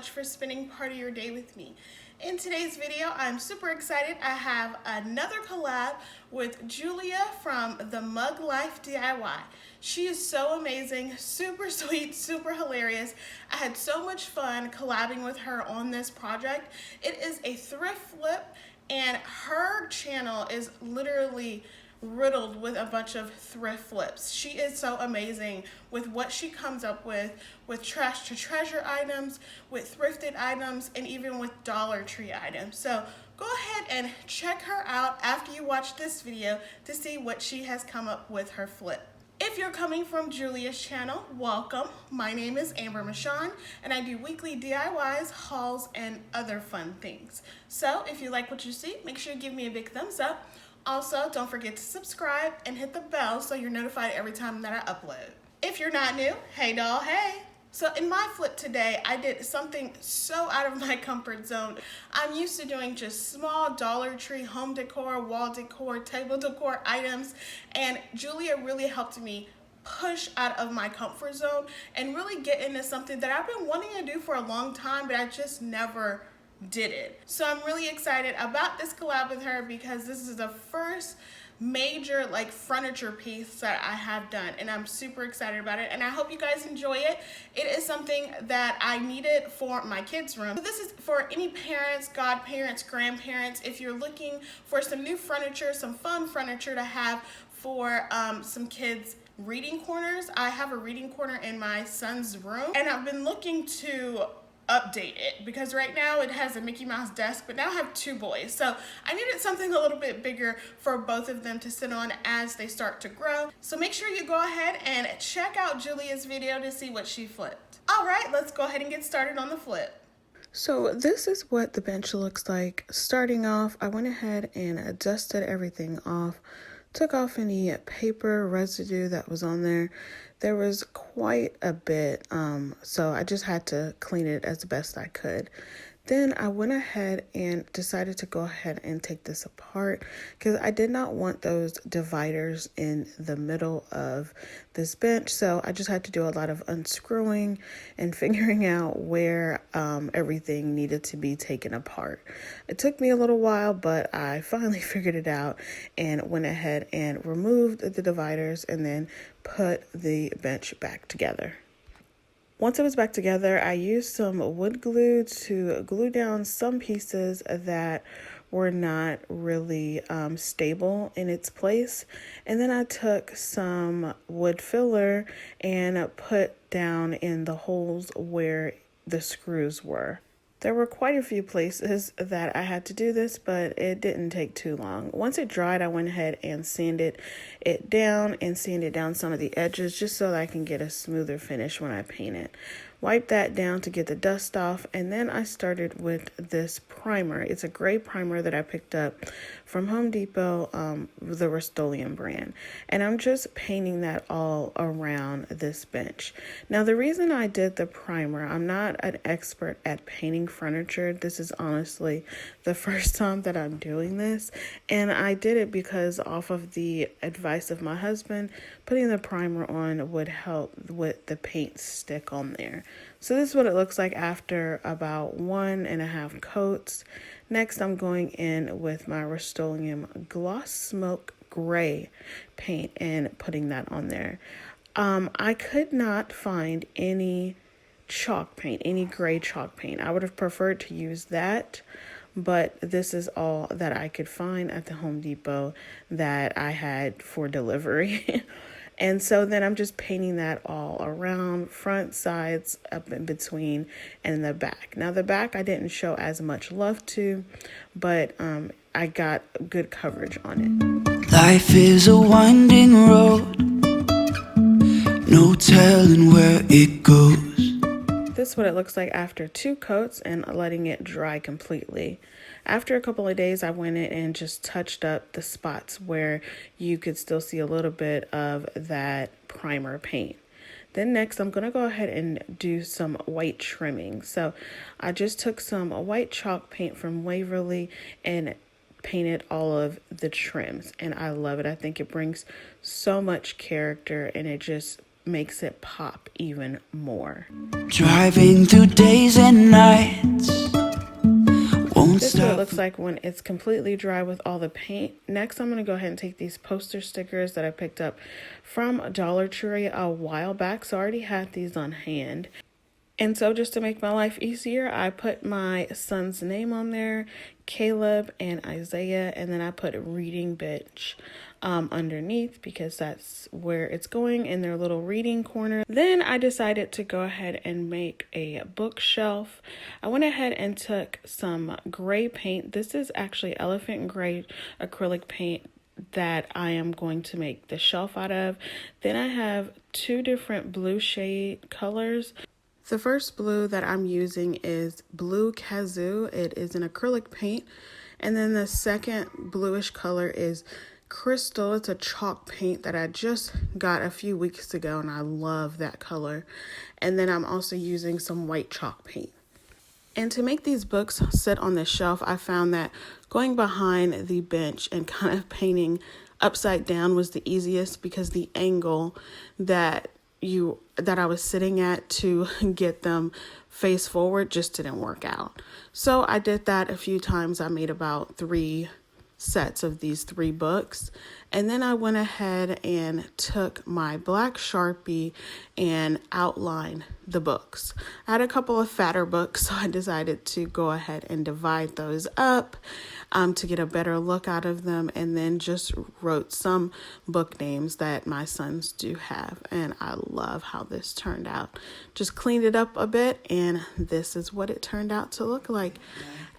much for spending part of your day with me. In today's video, I'm super excited. I have another collab with Julia from the Mug Life DIY. She is so amazing, super sweet, super hilarious. I had so much fun collabing with her on this project. It is a thrift flip, and her channel is literally riddled with a bunch of thrift flips. She is so amazing with what she comes up with trash to treasure items, with thrifted items, and even with Dollar Tree items. So go ahead and check her out after you watch this video to see what she has come up with her flip. If you're coming from Julia's channel, welcome. My name is Amber Michawn, and I do weekly DIYs, hauls, and other fun things. So if you like what you see, make sure you give me a big thumbs up. Also, don't forget to subscribe and hit the bell so you're notified every time that I upload. If you're not new, hey doll, hey. So in my flip today, I did something so out of my comfort zone. I'm used to doing just small Dollar Tree home decor, wall decor, table decor items, and Julia really helped me push out of my comfort zone and really get into something that I've been wanting to do for a long time, but I just never did it. So I'm really excited about this collab with her because this is the first major furniture piece that I have done, and I'm super excited about it, and I hope you guys enjoy it. It is something that I needed for my kids' room. So this is for any parents, godparents, grandparents. If you're looking for some new furniture, some fun furniture to have for some kids' reading corners. I have a reading corner in my son's room, and I've been looking to update it because right now it has a Mickey Mouse desk, but now I have two boys, so I needed something a little bit bigger for both of them to sit on as they start to grow. So make sure you go ahead and check out Julia's video to see what she flipped. All right, let's go ahead and get started on the flip. So this is what the bench looks like. Starting off, I went ahead and dusted everything off, took off any paper residue that was on there. There was quite a bit, so I just had to clean it as best I could. Then I went ahead and decided to go ahead and take this apart because I did not want those dividers in the middle of this bench. So I just had to do a lot of unscrewing and figuring out where everything needed to be taken apart. It took me a little while, but I finally figured it out and went ahead and removed the dividers and then put the bench back together. Once it was back together, I used some wood glue to glue down some pieces that were not really stable in its place. And then I took some wood filler and put down in the holes where the screws were. There were quite a few places that I had to do this, but it didn't take too long. Once it dried, I went ahead and sanded it down and sanded down some of the edges just so that I can get a smoother finish when I paint it. Wipe that down to get the dust off, and then I started with this primer. It's a gray primer that I picked up from Home Depot, the Rustoleum brand, and I'm just painting that all around this bench. Now, the reason I did the primer, I'm not an expert at painting furniture. This is honestly the first time that I'm doing this, and I did it because off of the advice of my husband, putting the primer on would help with the paint stick on there. So this is what it looks like after about 1.5 coats. Next, I'm going in with my Rustoleum Gloss Smoke Gray paint and putting that on there. I could not find any chalk paint, any gray chalk paint. I would have preferred to use that, but this is all that I could find at the Home Depot that I had for delivery. And so then I'm just painting that all around, front, sides, up in between, and the back. Now the back I didn't show as much love to, but I got good coverage on it. Life is a winding road, no telling where it goes. This is what it looks like after 2 coats and letting it dry completely. After a couple of days, I went in and just touched up the spots where you could still see a little bit of that primer paint. Then next, I'm going to go ahead and do some white trimming. So I just took some white chalk paint from Waverly and painted all of the trims, and I love it. I think it brings so much character and it just makes it pop even more. Driving through days and nights. This is what it looks like when it's completely dry with all the paint. Next, I'm going to go ahead and take these poster stickers that I picked up from Dollar Tree a while back. So I already had these on hand. And so just to make my life easier, I put my son's name on there, Caleb and Isaiah, and then I put reading bench underneath because that's where it's going in their little reading corner. Then I decided to go ahead and make a bookshelf. I went ahead and took some gray paint. This is actually elephant gray acrylic paint that I am going to make the shelf out of. Then I have two different blue shade colors. The first blue that I'm using is Blue Kazoo. It is an acrylic paint. And then the second bluish color is Crystal. It's a chalk paint that I just got a few weeks ago, and I love that color. And then I'm also using some white chalk paint. And to make these books sit on the shelf, I found that going behind the bench and kind of painting upside down was the easiest because the angle that I was sitting at to get them face forward just didn't work out. So I did that a few times. I made about 3 sets of these 3 books, and then I went ahead and took my black Sharpie and outlined the books. I had a couple of fatter books, so I decided to go ahead and divide those up to get a better look out of them, and then just wrote some book names that my sons do have, and I love how this turned out. Just cleaned it up a bit, and this is what it turned out to look like.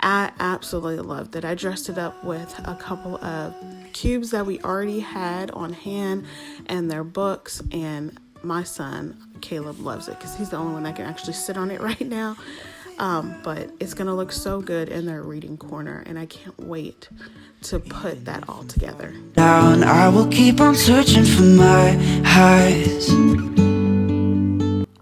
I absolutely loved it. I dressed it up with a couple of cubes that we already had on hand and their books, and my son Caleb loves it because he's the only one that can actually sit on it right now. But it's gonna look so good in their reading corner, and I can't wait to put that all together. Down, I will keep on searching for my highs.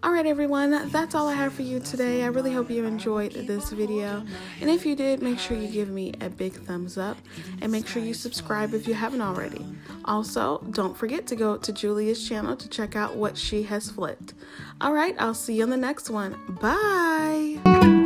Alright everyone, that's all I have for you today. I really hope you enjoyed this video, and if you did, make sure you give me a big thumbs up and make sure you subscribe if you haven't already. Also, don't forget to go to Julia's channel to check out what she has flipped. Alright, I'll see you on the next one. Bye!